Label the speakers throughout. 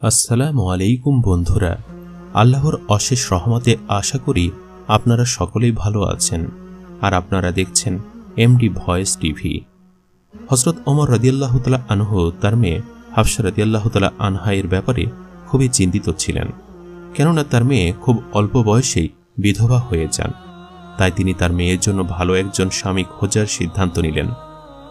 Speaker 1: আসসালামু আলাইকুম বন্ধুরা, আল্লাহর অশেষ রহমতে আশা করি আপনারা সকলেই ভালো আছেন আর আপনারা দেখছেন এমডি ভয়েস টিভি। হযরত ওমর রাদিয়াল্লাহু তাআলা আনহু তার মেয়ে হাফসা রাদিয়াল্লাহু তাআলা আনহা এর ব্যাপারে খুবই চিন্তিত ছিলেন, কেননা তার মেয়ে খুব অল্প বয়সেই বিধবা হয়ে যান। তাই তিনি তার মেয়ের জন্য ভালো একজন স্বামী খোঁজার সিদ্ধান্ত নিলেন।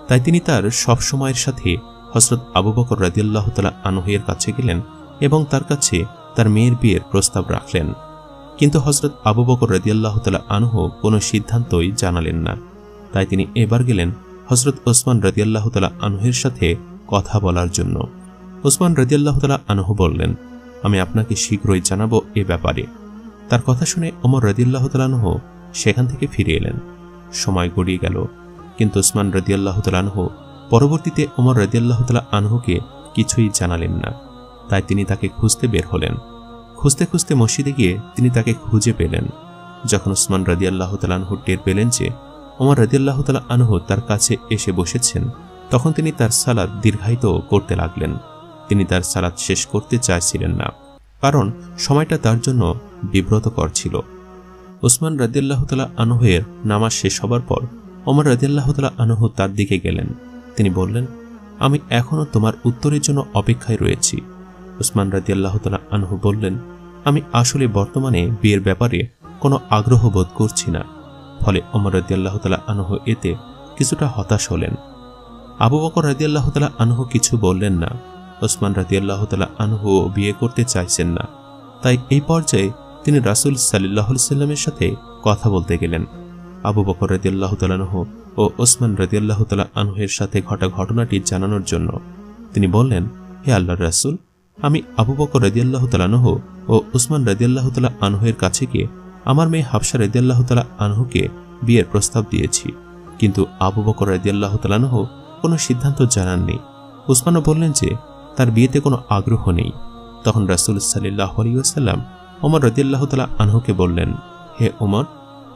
Speaker 1: তাই তিনি তার সব সময়ের সাথে হযরত আবু বকর রাদিয়াল্লাহু তাআলা আনহু এর কাছে গেলেন এবং তার কাছে তার মেয়ের বিয়ের প্রস্তাব রাখলেন। কিন্তু হযরত আবু বকর রাদিয়াল্লাহু তাআলা আনহু কোনো সিদ্ধান্তই জানালেন না। তাই তিনি এবার গেলেন হযরত ওসমান রাদিয়াল্লাহু তাআলা আনহুর সাথে কথা বলার জন্য। ওসমান রাদিয়াল্লাহু তাআলা আনহু বললেন, আমি আপনাকে শীঘ্রই জানাবো এ ব্যাপারে। তার কথা শুনে ওমর রাদিয়াল্লাহু তাআলা আনহু সেখান থেকে ফিরে এলেন। সময় গড়িয়ে গেল, কিন্তু ওসমান রাদিয়াল্লাহু তাআলা আনহু পরবর্তীতে ওমর রাদিয়াল্লাহু তাআলা আনহুকে কিছুই জানালেন না। তাই তিনি তাকে খুঁজতে বের হলেন। খুঁজতে খুঁজতে মসজিদে গিয়ে তিনি তাকে খুঁজে পেলেন। যখন ওসমান রাদিয়াল্লাহু তাআলা আনহু টের পেলেন যে ওমর রাদিয়াল্লাহু তাআলা আনহু তার কাছে এসে বসেছেন, তখন তিনি তার সালাত দীর্ঘায়িত করতে লাগলেন। তিনি তার সালাত শেষ করতে চাইছিলেন না, কারণ সময়টা তার জন্য বিব্রতকর ছিল। ওসমান রাদিয়াল্লাহু তাআলা আনহুর নামাজ শেষ হবার পর ওমর রাদিয়াল্লাহু তাআলা আনহু তার দিকে গেলেন। তিনি বললেন, আমি এখনো তোমার উত্তরের জন্য অপেক্ষায় রয়েছি। ওসমান রাদিয়াল্লাহু তাআলা আনহু বললেন, আমি আসলে বর্তমানে বিয়ের ব্যাপারে কোনো আগ্রহ বোধ করছি না। ফলে ওমর রাদিয়াল্লাহু তাআলা আনহু এতে কিছুটা হতাশ হলেন। আবু বকর রাদিয়াল্লাহু তাআলা আনহু কিছু বললেন না। ওসমান রাদিয়াল্লাহু তাআলা আনহু বিয়ে করতে চাইছেন না। তাই এই পর্যায়ে তিনি রাসূল সাল্লাল্লাহু আলাইহি ওয়াসাল্লামের সাথে কথা বলতে গেলেন। আবু বকর রাদিয়াল্লাহু তাআলা আনহু ও ওসমান রাদিয়াল্লাহু তাআলা আনহুর সাথে ঘটা ঘটনাটি জানানোর জন্য তিনি বললেন, হে আল্লাহর রাসূল, আমি আবু বকর রাদিয়াল্লাহু তাআলা আনহু ও ওসমান রাদিয়াল্লাহু তাআলা আনহুর কাছে গিয়ে আমার মেয়ে হাফসা রাদিয়াল্লাহু তাআলা আনহুকে বিয়ের প্রস্তাব দিয়েছি, কিন্তু আবু বকর রাদিয়াল্লাহু তাআলা আনহু কোনো সিদ্ধান্ত জানাননি। ওসমানও বললেন যে তার বিয়েতে কোনো আগ্রহ নেই। তখন রাসূল সাল্লাল্লাহু আলাইহি ওয়াসাল্লাম ওমর রাদিয়াল্লাহু তাআলা আনহুকে বললেন, হে ওমর,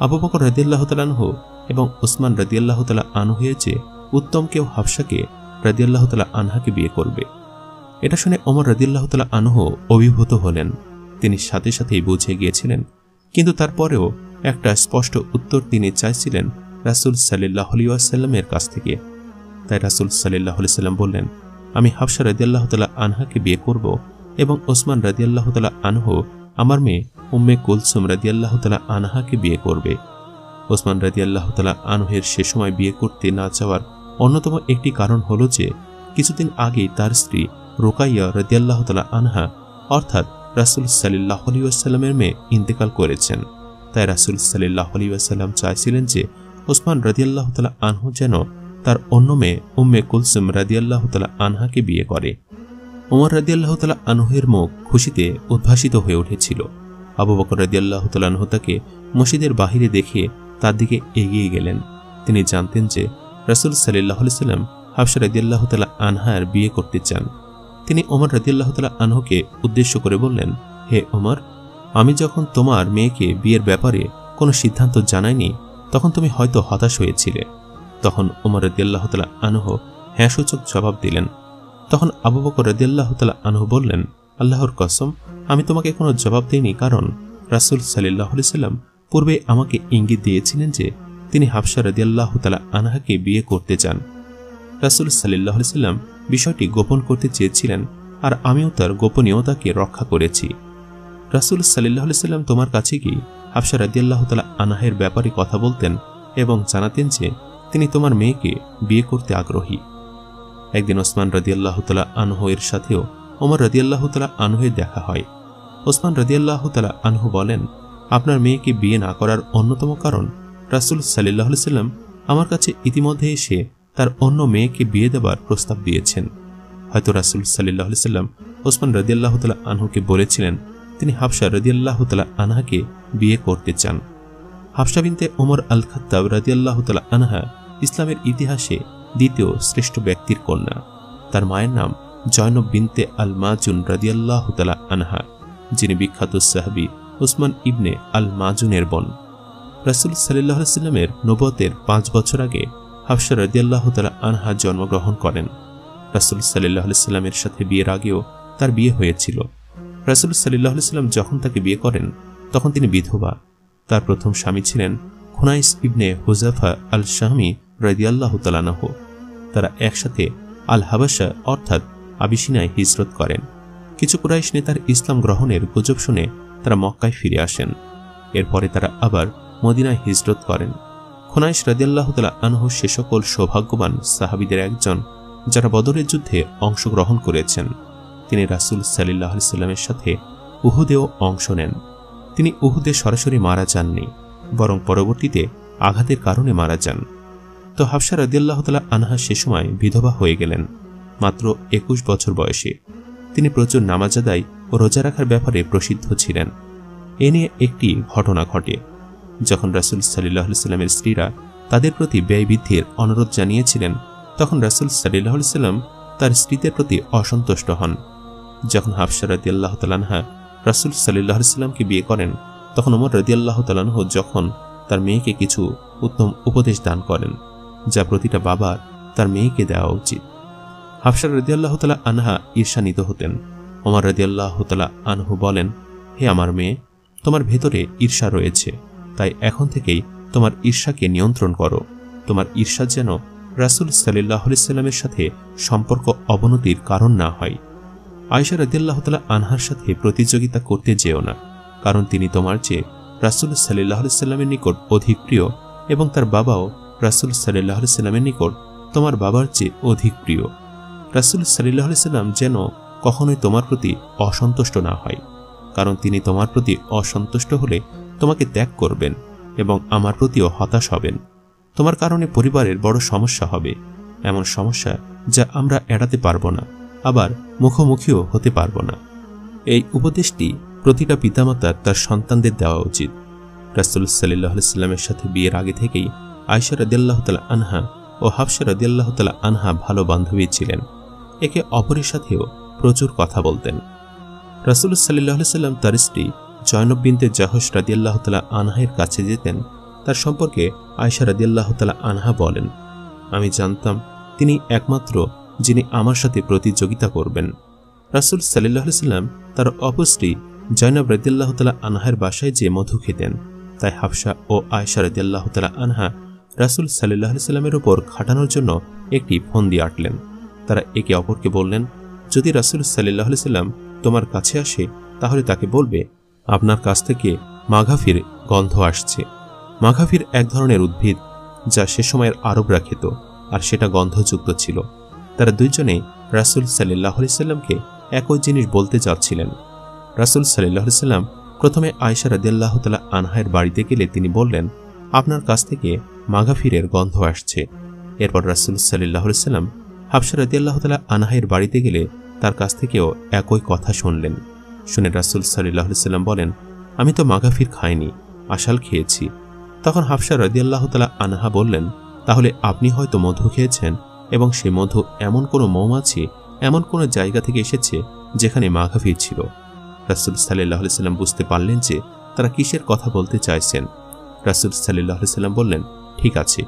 Speaker 1: আবু বকর রাদিয়াল্লাহু তাআলা আনহু এবং ওসমান রাদিয়াল্লাহু তাআলা আনহুর চেয়ে উত্তম কেউ হাফসাকে রাদিয়াল্লাহু তাআলা আনহাকে বিয়ে করবে। এটা শুনে ওমর রাদিয়াল্লাহু তাআলা আনহু অভিভূত হলেন। তিনি সাথে সাথেই বুঝে গিয়েছিলেন, কিন্তু তারপরেও একটা স্পষ্ট উত্তর তিনি চাইছিলেন রাসূল সাল্লাল্লাহু আলাইহি ওয়াসাল্লামের কাছ থেকে। তাই রাসূল সাল্লাল্লাহু আলাইহি ওয়াসাল্লাম বললেন, আমি হাফসা রাদিয়াল্লাহু তাআলা আনহাকে বিয়ে করব এবং ওসমান রাদিয়াল্লাহু তাআলা আনহু আমার মেয়ে উম্মে কুলসুম রাদিয়াল্লাহু তাআলা আনহাকে বিয়ে করবে। ওসমান রাদিয়াল্লাহু তাআলা আনহুর সে সময় বিয়ে করতে না চাওয়ার অন্যতম একটি কারণ হলো যে কিছুদিন আগেই তার স্ত্রী রুকাইয়া রাদিয়াল্লাহু তাআলা আনহা অর্থাৎ রাসূল সাল্লাল্লাহু আলাইহি ওয়াসাল্লামের মেয়ে ইন্তেকাল করেছেন। তাই রাসূল সাল্লাল্লাহু আলাইহি ওয়াসাল্লাম চাইছিলেন যে ওসমান রাদিয়াল্লাহু তাআলা আনহু যেন তার অন্য মেয়ে উম্মে কুলসুম রাদিয়াল্লাহু তাআলা আনহাকে বিয়ে করে। ওমর রাদিয়াল্লাহু তাআলা আনহুর মুখ খুশিতে উদ্ভাসিত হয়ে উঠেছিল। আবু বকর রাদিয়াল্লাহু তাআলা আনহু তাকে মসজিদের বাহিরে দেখে তার দিকে এগিয়ে গেলেন। তিনি জানতেন যে রাসূল সাল্লাল্লাহু আলাইহি ওয়াসাল্লাম হাফসা রাদিয়াল্লাহু তাআলা আনহার বিয়ে করতে চান। তিনি ওমর রাদিয়াল্লাহু তাআলা আনহুকে উদ্দেশ্য করে বললেন, হে ওমর, আমি যখন তোমার মেয়েকে বিয়ের ব্যাপারে কোনো সিদ্ধান্ত জানাইনি তখন তুমি হয়তো হতাশ হয়েছিলে। তখন ওমর রাদিয়াল্লাহু তাআলা আনহু হ্যাঁ সূচক জবাব দিলেন। তখন আবু বকর রাদিয়াল্লাহু তাআলা আনহু বললেন, আল্লাহর কসম, আমি তোমাকে কোনো জবাব দেইনি, কারণ রাসূল সাল্লাল্লাহু আলাইহি ওয়াসাল্লাম পূর্বে আমাকে ইঙ্গিত দিয়েছিলেন যে তিনি হাফসা রাদিয়াল্লাহু তাআলা আনহাকে বিয়ে করতে চান। রাসূল সাল্লাল্লাহু আলাইহি ওয়াসাল্লাম বিষয়টি গোপন করতে চেয়েছিলেন, আর আমিও তার গোপনীয়তাকে রক্ষা করেছি। রাসূল সাল্লাল্লাহু আলাইহি ওয়াসাল্লাম তোমার কাছে গিয়ে হাফসা রাদিয়াল্লাহু তাআলা আনহার ব্যাপারে কথা বলতেন এবং জানাতেন যে তিনি তোমার মেয়েকে বিয়ে করতে আগ্রহী। একদিন ওসমান রাদিয়াল্লাহু তাআলা আনহু এর সাথেও ওমর রাদিয়াল্লাহু তাআলা আনহুর দেখা হয়। ওসমান রাদিয়াল্লাহু তাআলা আনহু বলেন, আপনার মেয়েকে বিয়ে না করার অন্যতম কারণ রাসূল সাল্লাল্লাহু আলাইহি ওয়াসাল্লাম আমার কাছে ইতিমধ্যে এসে তার অন্য মেয়েকে বিয়ে দেবার প্রস্তাব দিয়েছেন। হয়তো রাসূল সাল্লাল্লাহু আলাইহি ওয়াসাল্লাম ওসমান রাদিয়াল্লাহু তাআলা আনহুকে বলেছিলেন তিনি হাফসা রাদিয়াল্লাহু তাআলা আনহাকে বিয়ে করতে চান। হাফসা বিনতে ওমর আল খাত্তাব রাদিয়াল্লাহু তাআলা আনহা ইসলামের ইতিহাসে দ্বিতীয় শ্রেষ্ঠ ব্যক্তির কন্যা। তার মায়ের নাম জয়নব বিনতে আল মাজুন রাদিয়াল্লাহু তাআলা আনহা, যিনি বিখ্যাত সাহাবী উসমান ইবনে আল মাজুনের বোন। রাসূল সাল্লাল্লাহু আলাইহি ওয়াসাল্লামের নবুয়তের 5 বছর আগে হাফসা রাদিয়াল্লাহু তাআলা আনহা জন্মগ্রহণ করেন। রাসূল সাল্লাল্লাহু আলাইহি ওয়াসাল্লামের সাথে বিয়ের আগেও তার বিয়ে হয়েছিল। রাসূল সাল্লাল্লাহু আলাইহি ওয়াসাল্লাম যখন তাকে বিয়ে করেন তখন তিনি বিধবা। তার প্রথম স্বামী ছিলেন খুনাইস ইবনে হুযাফা আল শাহমি রাদিয়াল্লাহু তাআলা আনহু। তারা একসাথে আল হাবাশা অর্থাৎ আবিসিনিয়ায় হিজরত করেন। কিছু কুরাইশ নেতার ইসলাম গ্রহণের গুজব শুনে তারা মক্কায় ফিরে আসেন। এরপরে তারা আবার মদিনায় হিজরত করেন। খুনাইস রাদিয়াল্লাহু তাআলা আনহু সে সকল সৌভাগ্যবান সাহাবীদের একজন যারা বদরের যুদ্ধে অংশগ্রহণ করেছেন। তিনি রাসূল সাল্লাল্লাহু আলাইহি ওয়াসাল্লামের সাথে উহুদেও অংশ নেন। তিনি উহুদে সরাসরি মারা যাননি, বরং পরবর্তীতে আঘাতের কারণে মারা যান। তো হাফসা রাদিয়াল্লাহু তাআলা আনহা সে সময় বিধবা হয়ে গেলেন মাত্র 21 বছর বয়সে। তিনি প্রচুর নামাজ আদায় ও রোজা রাখার ব্যাপারে প্রসিদ্ধ ছিলেন। এ নিয়ে একটি ঘটনা ঘটে। যখন রাসূল সাল্লাল্লাহু আলাইহি ওয়াসাল্লামের স্ত্রীরা তাদের প্রতি ব্যয় বৃদ্ধির অনুরোধ জানিয়েছিলেন, তখন রাসূল সাল্লাল্লাহু আলাইহি ওয়াসাল্লাম তার স্ত্রীদের প্রতি অসন্তুষ্ট হন। যখন হাফসা রাদিয়াল্লাহু তাআলা আনহা রাসূল সাল্লাল্লাহু আলাইহি ওয়াসাল্লামকে বিয়ে করেন, তখন ওমর রাদিয়াল্লাহু তাআলা আনহু যখন তার মেয়েকে কিছু উত্তম উপদেশ দান করেন, যা প্রতিটা বাবার তার মেয়েকে দেওয়া উচিত। হাফসা রাদিয়াল্লাহু তাআলা আনহা ঈর্ষান্বিত হতেন। ওমর রাদিয়াল্লাহু তাআলা আনহু বলেন, হে আমার মেয়ে, তোমার ভেতরে ঈর্ষা রয়েছে, তাই এখন থেকেই তোমার ঈর্ষাকে নিয়ন্ত্রণ করো। তোমার ঈর্ষা যেন রাসূল সাল্লাল্লাহু আলাইহি ওয়াসাল্লামের সাথে সম্পর্ক অবনতির কারণ না হয়। আয়েশা রাদিয়াল্লাহু তাআলা আনহার সাথে প্রতিযোগিতা করতে যেও না, কারণ তিনি তোমার চেয়ে রাসূল সাল্লাল্লাহু আলাইহি ওয়াসাল্লামের নিকট অধিক প্রিয় এবং তার বাবাও রাসূল সাল্লাল্লাহু আলাইহি ওয়াসাল্লামের নিকট তোমার বাবার চেয়ে অধিক প্রিয়। রাসূল সাল্লাল্লাহু আলাইহি ওয়াসাল্লাম যেন কখনোই তোমার প্রতি অসন্তুষ্ট না হয়, কারণ তিনি তোমার প্রতি অসন্তুষ্ট হলে তোমাকে ত্যাগ করবেন এবং আমার প্রতিও হতাশ হবেন। তোমার কারণে পরিবারের বড় সমস্যা হবে, এমন সমস্যা যা আমরা এড়াতে পারব না, আবার মুখোমুখিও হতে পারব না। এই উপদেশটি প্রতিটা পিতামাতার তার সন্তানদের দেওয়া উচিত। রাসূল সাল্লাল্লাহু আলাইহি ওয়াসাল্লামের সাথে বিয়ের আগে থেকেই আয়েশা রাদিয়াল্লাহু তাআলা আনহা ও হাফসা রাদিয়াল্লাহু তাআলা আনহা ভালো বান্ধবী ছিলেন। একে অপরের সাথেও প্রচুর কথা বলতেন। রাসূল সাল্লাল্লাহু আলাইহি ওয়াসাল্লাম তার স্ত্রী জয়নব বিনতে জাহশ রাদিয়াল্লাহু তাআলা আনহার কাছে যেতেন। তার সম্পর্কে আয়েশা রাদিয়াল্লাহু তাআলা আনহা বলেন, আমি জানতাম তিনি একমাত্র যিনি আমার সাথে প্রতিযোগিতা করবেন। রাসূল সাল্লাল্লাহু আলাইহি ওয়াসাল্লাম তার অপর স্ত্রী জয়নব রাদিয়াল্লাহু তাআলা আনহার বাসায় যে মধু খেতেন, তাই হাফসা ও আয়েশা রাদিয়াল্লাহু তাআলা আনহা রাসূল সাল্লাল্লাহু আলাইহি ওয়াসাল্লামের উপর খাটানোর জন্য একটি ফন্দি আঁটলেন। তারা একে অপরকে বললেন, যদি রাসূল সাল্লাল্লাহু আলাইহি ওয়াসাল্লাম তোমার কাছে আসে তাহলে তাকে বলবে, আপনার কাছ থেকে মাঘাফির গন্ধ আসছে। মাঘাফির এক ধরনের উদ্ভিদ যা সে সময়ের আরবরা খেত, আর সেটা গন্ধযুক্ত ছিল। তারা দুইজনেই রাসূল সাল্লাল্লাহু আলাইহি ওয়াসাল্লামকে একই জিনিস বলতে যাচ্ছিলেন। রাসূল সাল্লাল্লাহু আলাইহি ওয়াসাল্লাম প্রথমে আয়েশা রাদিয়াল্লাহু তাআলা আনহার বাড়িতে গেলে তিনি বললেন, আপনার কাছ থেকে মাঘাফিরের গন্ধ আসছে। এরপর রাসূল সাল্লাল্লাহু আলাইহি ওয়াসাল্লাম হাফসা রাদিয়াল্লাহু তাআলা আনহার বাড়িতে গেলে তার কাছ থেকেও একই কথা শুনলেন। শুনে রাসূল সাল্লাল্লাহু আলাইহি ওয়াসাল্লাম বলেন, আমি তো মাঘাফির খাইনি, আশাল খেয়েছি। তখন হাফসা রাদিয়াল্লাহু তাআলা আনহা বললেন, তাহলে আপনি হয়তো মধু খেয়েছেন এবং সেই মধু এমন কোনো মৌমাছি এমন কোনো জায়গা থেকে এসেছে যেখানে মাঘাফির ছিল। রাসূল সাল্লাল্লাহু আলাইহি ওয়াসাল্লাম বুঝতে পারলেন যে তারা কিসের কথা বলতে চাইছেন। রাসূল সাল্লাল্লাহু আলাইহি ওয়াসাল্লাম বললেন, ঠিক আছে,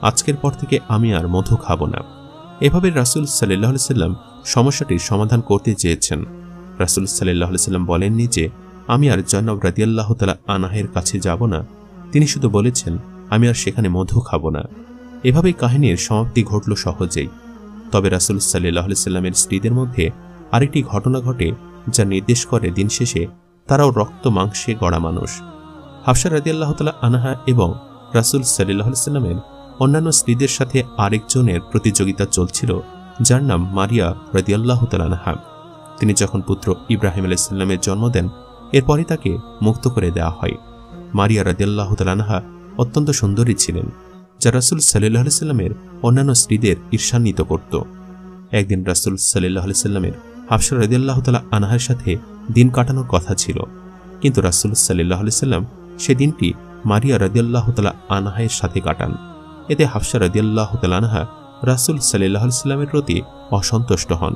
Speaker 1: আজকের পর থেকে আমি আর মধু খাবো না। এভাবে রাসূল সাল্লাল্লাহু আলাইহি ওয়াসাল্লাম সমস্যাটির সমাধান করতে চেয়েছেন। রাসূল সাল্লাল্লাহু আলাইহি ওয়াসাল্লাম বলেননি যে আমি আর জয়নব রাদিয়াল্লাহু তাআলা আনহার কাছে যাব না, তিনি শুধু বলেছেন আমি আর সেখানে মধু খাবো না। এভাবেই কাহিনীর সমাপ্তি ঘটল সহজেই। তবে রাসূল সাল্লাল্লাহু আলাইহি ওয়াসাল্লামের স্ত্রীদের মধ্যে আরেকটি ঘটনা ঘটে যা নির্দেশ করে দিন শেষে তারাও রক্ত মাংসে গড়া মানুষ। হাফসা রাদিয়াল্লাহু তাআলা আনহা এবং রাসূল সাল্লাল্লাহু আলাইহি ওয়াসাল্লামের অন্যান্য স্ত্রীদের সাথে আরেকজনের প্রতিযোগিতা চলছিল, যার নাম মারিয়া রাদিয়াল্লাহু তাআলা আনহা। তিনি যখন পুত্র ইব্রাহিম আলাইহিস সালামের জন্ম দেন, এরপরই তাকে মুক্ত করে দেওয়া হয়। মারিয়া রাদিয়াল্লাহু তাআলা আনহা অত্যন্ত সুন্দরী ছিলেন, যা রাসূল সাল্লাল্লাহু আলাইহি ওয়াসাল্লামের অন্যান্য স্ত্রীদের ঈর্ষান্বিত করত। একদিন রাসূল সাল্লাল্লাহু আলাইহি ওয়াসাল্লামের হাফসা রাদিয়াল্লাহু তাআলা আনহার সাথে দিন কাটানোর কথা ছিল, কিন্তু রাসূল সাল্লাল্লাহু আলাইহি ওয়াসাল্লাম সেদিনটি মারিয়া রাদিয়াল্লাহু তাআলা আনহার সাথে কাটান। এতে হাফসা রাদিয়াল্লাহু তাআলা আনহা রাসূল সাল্লাল্লাহু আলাইহি ওয়াসাল্লামের প্রতি অসন্তুষ্ট হন।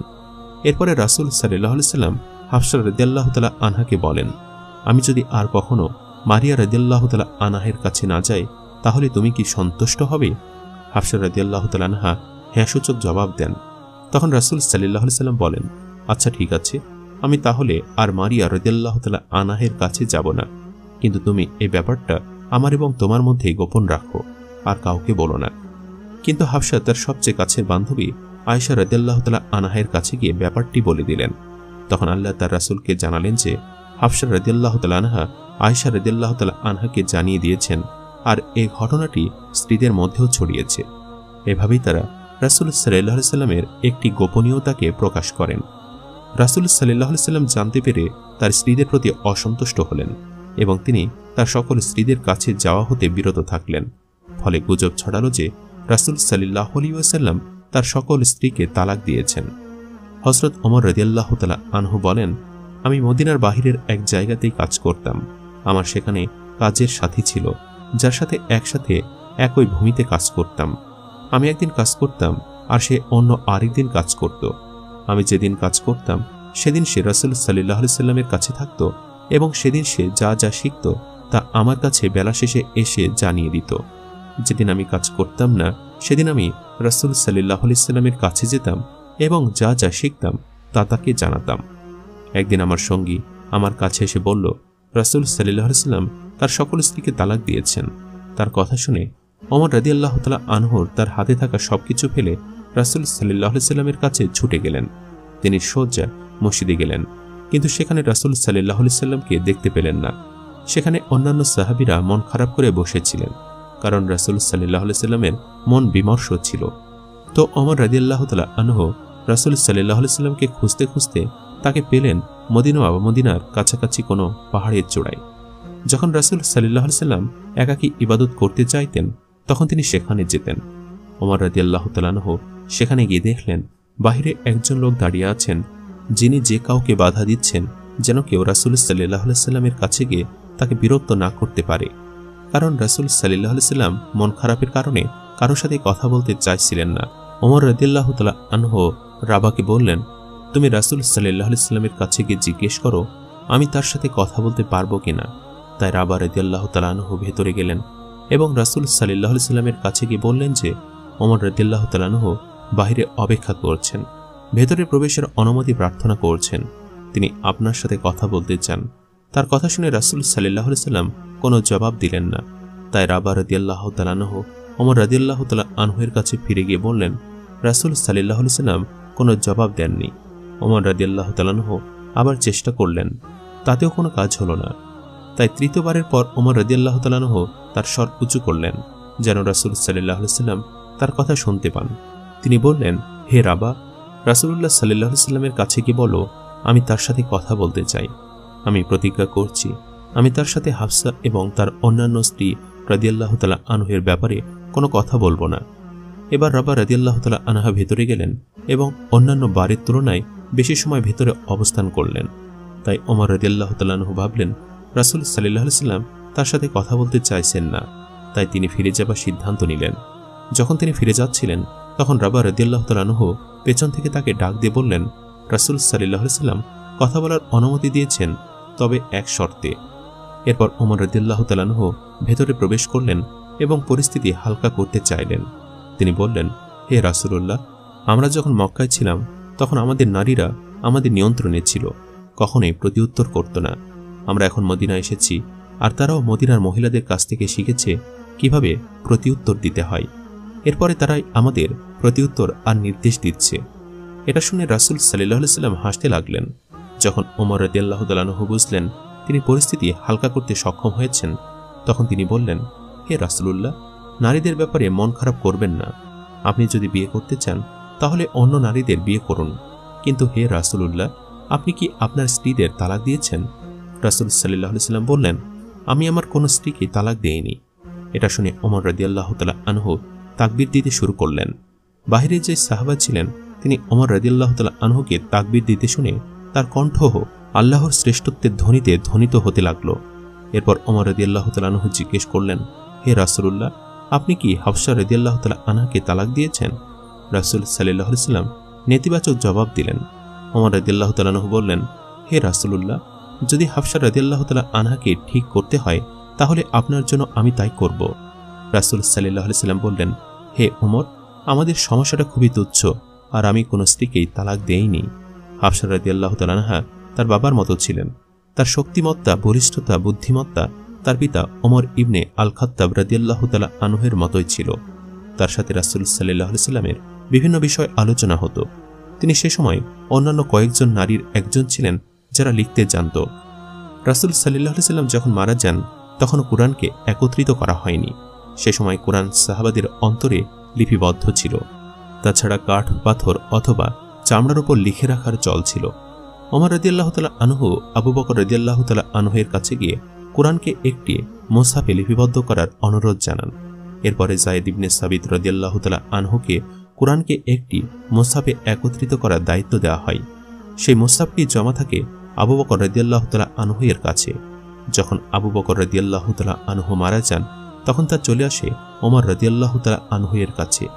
Speaker 1: এরপরে রাসূল সাল্লাল্লাহু আলাইহি ওয়াসাল্লাম হাফসা রাদিয়াল্লাহু তাআলা আনহাকে বলেন, আমি যদি আর কখনো মারিয়া রাদিয়াল্লাহু তাআলা আনহার কাছে না যাই তাহলে তুমি কি সন্তুষ্ট হবে? হাফসা রাদিয়াল্লাহু তাআলা আনহা হ্যাঁ সূচক জবাব দেন। তখন রাসূল সাল্লাল্লাহু আলাইহি ওয়াসাল্লাম বলেন, আচ্ছা ঠিক আছে, আমি তাহলে আর মারিয়া রাদিয়াল্লাহু তাআলা আনহার কাছে যাব না, কিন্তু তুমি এই ব্যাপারটা আমার এবং তোমার মধ্যেই গোপন রাখো, আর কাউকে বলো না। কিন্তু হাফসা তার সবচেয়ে কাছের বান্ধবী আয়েশা রাদিয়াল্লাহু তাআলা আনহার কাছে গিয়ে ব্যাপারটি বলে দিলেন। তখন আল্লাহ তার রাসূলকে জানালেন যে হাফসা রাদিয়াল্লাহু তাআলা আনহা আয়েশা রাদিয়াল্লাহু তাআলা আনহাকে জানিয়ে দিয়েছেন, আর এই ঘটনাটি স্ত্রীদের মধ্যেও ছড়িয়েছে। এভাবেই তারা রাসূল সাল্লাল্লাহু আলাইহি সাল্লামের একটি গোপনীয়তাকে প্রকাশ করেন। রাসূল সাল্লাল্লাহু আলাইহি সাল্লাম জানতে পেরে তার স্ত্রীদের প্রতি অসন্তুষ্ট হলেন এবং তিনি তার সকল স্ত্রীদের কাছে যাওয়া হতে বিরত থাকলেন। ফলে গুজব ছড়ালো যে রাসূল সাল্লাল্লাহু আলাইহি ওয়াসাল্লাম তার সকল স্ত্রীকে তালাক দিয়েছেন। হযরত ওমর রাদিয়াল্লাহু তাআলা আনহু বলেন, আমি মদিনার বাহিরের এক জায়গাতেই কাজ করতাম। আমার সেখানে কাজের সাথী ছিল, যার সাথে একসাথে একই ভূমিতে কাজ করতাম। আমি একদিন কাজ করতাম আর সে অন্য আরেকদিন কাজ করত। আমি যেদিন কাজ করতাম সেদিন সে রাসূল সাল্লাল্লাহু আলাইহি সাল্লামের কাছে থাকত এবং সেদিন সে যা যা শিখত তা আমার কাছে বেলা শেষে এসে জানিয়ে দিত। যেদিন আমি কাজ করতাম না সেদিন আমি রাসূল সাল্লাল্লাহু আলাইহি সাল্লামের কাছে যেতাম এবং যা যা শিখতাম তা তাকে জানাতাম। একদিন আমার সঙ্গী আমার কাছে এসে বলল, রাসূল সাল্লাল্লাহু আলাইহি সাল্লাম তার সকল স্ত্রীকে তালাক দিয়েছেন। তার কথা শুনে ওমর রাদিয়াল্লাহু তাআলা আনহু তার হাতে থাকা সবকিছু ফেলে রাসূল সাল্লাল্লাহু আলাইহি সাল্লামের কাছে ছুটে গেলেন। তিনি সোজা মসজিদে গেলেন, কিন্তু সেখানে রাসূল সাল্লাল্লাহু আলাইহি সাল্লামকে দেখতে পেলেন না। সেখানে অন্যান্য সাহাবীরা মন খারাপ করে বসেছিলেন, কারণ রাসূল সাল্লাল্লাহু আলাইহি সাল্লামের মন বিমর্ষ ছিল। তো ওমর রাদিয়াল্লাহু তাআলা আনহু রাসূল সাল্লাল্লাহু আলাইহি সাল্লামকে খুঁজতে খুঁজতে তাকে পেলেন মদিনার কাছাকাছি কোনো পাহাড়ের চূড়ায়। যখন রাসূল সাল্লাল্লাহু আলাইহি সাল্লাম একাকী ইবাদত করতে চাইতেন তখন তিনি সেখানে যেতেন। ওমর রাদিয়াল্লাহু তাআলা আনহু সেখানে গিয়ে দেখলেন বাহিরে একজন লোক দাঁড়িয়ে আছেন, যিনি যে কাউকে বাধা দিচ্ছেন যেন কেউ রাসূল সাল্লাল্লাহু আলাইহি সাল্লামের কাছে গিয়ে তাকে বিরক্ত না করতে পারে। কারণ রাসূল সাল্লাল্লাহু আলাইহি সাল্লাম মন খারাপের কারণে কারোর সাথে কথা বলতে চাইছিলেন না। ওমর রাদিয়াল্লাহু তাআলা আনহু রাবাকে বললেন, তুমি রাসূল সাল্লাল্লাহু আলাইহি সাল্লামের কাছে গিয়ে জিজ্ঞেস করো আমি তার সাথে কথা বলতে পারবো কিনা। তাই রাবা রাদিয়াল্লাহু তাআলা আনহু ভেতরে গেলেন এবং রাসূল সাল্লাল্লাহু আলাইহি সাল্লামের কাছে গিয়ে বললেন যে ওমর রাদিয়াল্লাহু তাআলা আনহু বাহিরে অপেক্ষা করছেন, ভেতরে প্রবেশের অনুমতি প্রার্থনা করছেন, তিনি আপনার সাথে কথা বলতে চান। তার কথা শুনে রাসূল সাল্লাল্লাহু আলাইহি সাল্লাম কোনো জবাব দিলেন না। তাই রাবা রাদিয়াল্লাহু তাআলা আনহু ওমর রাদিয়াল্লাহু তাআলা আনহুর কাছে ফিরে গিয়ে বললেন, রাসূল সাল্লাল্লাহু আলাইহি সাল্লাম কোনো জবাব দেননি। ওমর রাদিয়াল্লাহু তাআলা আনহু আবার চেষ্টা করলেন, তাতেও কোনো কাজ হলো না। তাই তৃতীয়বারের পর ওমর রাদিয়াল্লাহু তাআলা আনহু তার স্বর উঁচু করলেন যেন রাসূল সাল্লাল্লাহু আলাইহি সাল্লাম তার কথা শুনতে পান। তিনি বললেন, হে রাবা, রাসূলুল্লাহ সাল্লাল্লাহু আলাইহি সাল্লামের কাছে গিয়ে বলো আমি তার সাথে কথা বলতে চাই। আমি প্রতিজ্ঞা করছি আমি তার সাথে হাফসা এবং তার অন্যান্য স্ত্রী রাদিয়াল্লাহু তাআলা আনহুর ব্যাপারে কোনো কথা বলবো না। এবার রাবা রাদিয়াল্লাহু তাআলা আনহা ভেতরে গেলেন এবং অন্যান্য বারের তুলনায় বেশি সময় ভেতরে অবস্থান করলেন। তাই ওমর রাদিয়াল্লাহু তাআলা আনহু ভাবলেন রাসূল সাল্লাল্লাহু আলাইহি সাল্লাম তার সাথে কথা বলতে চাইছেন না, তাই তিনি ফিরে যাবার সিদ্ধান্ত নিলেন। যখন তিনি ফিরে যাচ্ছিলেন তখন রাবা রাদিয়াল্লাহু তাআলা আনহু পেছন থেকে তাকে ডাক দিয়ে বললেন, রাসূল সাল্লাল্লাহু আলাইহি সাল্লাম কথা বলার অনুমতি দিয়েছেন, তবে এক শর্তে। এরপর ওমর রাদিয়াল্লাহু তাআলা আনহু ভেতরে প্রবেশ করলেন এবং পরিস্থিতি হালকা করতে চাইলেন। তিনি বললেন, হে রাসূলুল্লাহ, আমরা যখন মক্কায় ছিলাম তখন আমাদের নারীরা আমাদের নিয়ন্ত্রণে ছিল, কখনোই প্রতিউত্তর করত না। আমরা এখন মদিনা এসেছি আর তারাও মদিনার মহিলাদের কাছ থেকে শিখেছে কিভাবে প্রতিউত্তর দিতে হয়। এরপরে তারাই আমাদের প্রতিউত্তর আর নির্দেশ দিচ্ছে। এটা শুনে রাসূল সাল্লাল্লাহু আলাইহি সাল্লাম হাসতে লাগলেন। যখন ওমর রাদিয়াল্লাহু তাআলা আনহু বুঝলেন তিনি পরিস্থিতি হালকা করতে সক্ষম হয়েছেন, তখন তিনি বললেন, হে রাসূলুল্লাহ, নারীদের ব্যাপারে মন খারাপ করবেন না। আপনি যদি বিয়ে করতে চান তাহলে অন্য নারীদের বিয়ে করুন, কিন্তু হে রাসূলুল্লাহ, আপনি কি আপনার স্ত্রীদের তালাক দিয়েছেন? রাসূল সাল্লাল্লাহু আলাইহি সাল্লাম বললেন, আমি আমার কোনো স্ত্রীকে তালাক দেইনি। এটা শুনে ওমর রাদিয়াল্লাহু তাআলা আনহু তাকবীর দিতে শুরু করলেন। বাহিরে যে সাহাবা ছিলেন তিনি ওমর রাদিয়াল্লাহু তাআলা আনহুকে তাকবীর দিতে শুনে তার কণ্ঠ আল্লাহর শ্রেষ্ঠত্বের ধ্বনিতে ধ্বনিত হতে লাগলো। এরপর ওমর রাদিয়াল্লাহু তাআলা আনহু জিজ্ঞেস করলেন, হে রাসূলুল্লাহ, আপনি কি হাফসা রাদিয়াল্লাহু তাআলা আনহাকে তালাক দিয়েছেন? রাসূল সাল্লাল্লাহু আলাইহি সাল্লাম নেতিবাচক জবাব দিলেন। ওমর রাদিয়াল্লাহু তাআলা আনহু বললেন, হে রাসূলুল্লাহ, যদি হাফসা রাদিয়াল্লাহু তাআলা আনহাকে ঠিক করতে হয় তাহলে আপনার জন্য আমি তাই করব। রাসূল সাল্লাল্লাহু আলাইহি সাল্লাম বললেন, হে ওমর, আমাদের সমস্যাটা খুবই তুচ্ছ আর আমি কোনো স্ত্রীকেই তালাক দেইনি। হাফসা রাদিয়াল্লাহু তাআলা আনহা তার বাবার মতো ছিলেন। তার শক্তিমত্তা, বলিষ্ঠতা, বুদ্ধিমত্তা তার পিতা ওমর ইবনে আল খাত্তাব রাদিয়াল্লাহু তাআলা আনহুর মতোই ছিল। তার সাথে রাসূল সাল্লাল্লাহু আলাইহি সাল্লামের বিভিন্ন বিষয় আলোচনা হতো। তিনি সে সময় অন্যান্য কয়েকজন নারীর একজন ছিলেন যারা লিখতে জানত। রাসূল সাল্লাল্লাহু আলাইহি সাল্লাম যখন মারা যান তখন কুরআনকে একত্রিত করা হয়নি। সে সময় কুরআন সাহাবাদের অন্তরে লিপিবদ্ধ ছিল। তাছাড়া কাঠ, পাথর অথবা চামড়ার উপর লিখে রাখার চল ছিল। ওমর রাদিয়াল্লাহু তাআলা আনহু আবু বকর রাদিয়াল্লাহু তাআলা আনহুর কাছে গিয়ে কুরআনকে একটি মুসহাফে লিপিবদ্ধ করার অনুরোধ জানান। এরপরে যায়েদ ইবনে সাবিত রাদিয়াল্লাহু তাআলা আনহুকে কুরআনকে একটি মুসহাফে একত্রিত করার দায়িত্ব দেওয়া হয়। সেই মুসহাফটি জমা থাকে আবু বকর রাদিয়াল্লাহু তাআলা আনহুর কাছে। যখন আবু বকর রাদিয়াল্লাহু তাআলা আনহু মারা যান তখন তা চলে আসে ওমর রাদিয়াল্লাহু তাআলা আনহুর কাছে।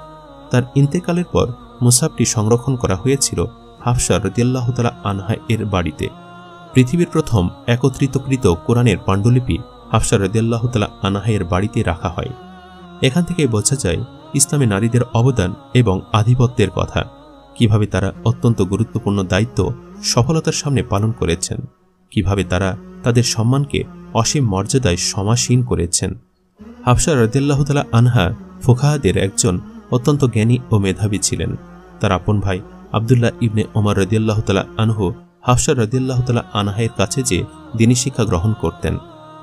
Speaker 1: তার ইন্তেকালের পর মুসহাফটি সংরক্ষণ করা হয়েছিল হাফসা রাদিয়াল্লাহু তাআলা আনহা এর বাড়িতে। পৃথিবীর প্রথম একত্রিতকৃত কোরআনের পাণ্ডুলিপি হাফসা রাদিয়াল্লাহু তাআলা আনহা এর বাড়িতে রাখা হয়। এখান থেকে বোঝা যায় ইসলামে নারীদের অবদান এবং আধিপত্যের কথা, কিভাবে তারা অত্যন্ত গুরুত্বপূর্ণ দায়িত্ব সফলতার সামনে পালন করেছেন, কিভাবে তারা তাদের সম্মানকে অসীম মর্যাদায় সমাসীন করেছেন। হাফসা রাদিয়াল্লাহু তাআলা আনহা ফুকাহাদের একজন অত্যন্ত জ্ঞানী ও মেধাবী ছিলেন। তার আপন ভাই আব্দুল্লাহ ইবনে ওমর রাদিয়াল্লাহু তাআলা আনহু হাফসা রাদিয়াল্লাহু তাআলা আনহার কাছে যে দ্বীনি শিক্ষা গ্রহণ করতেন।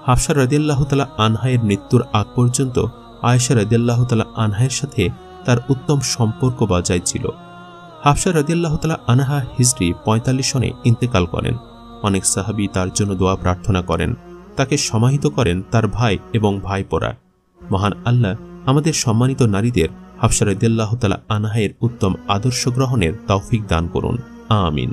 Speaker 1: হাফসা রাদিয়াল্লাহু তাআলা আনহার মৃত্যুর আগ পর্যন্ত আয়েশা রাদিয়াল্লাহু তাআলা আনহার সাথে তার উত্তম সম্পর্ক বজায় ছিল। হাফসা রাদিয়াল্লাহু তাআলা আনহা হিজরি 45 সনে ইন্তেকাল করেন। অনেক সাহাবী তার জন্য দোয়া প্রার্থনা করেন, তাকে সমাহিত করেন তার ভাই এবং ভাইপোরা। মহান আল্লাহ আমাদের সম্মানিত নারীদের হাফসা রাদিয়াল্লাহু তাআলা আনহার উত্তম আদর্শ গ্রহণের তৌফিক দান করুন। আমিন।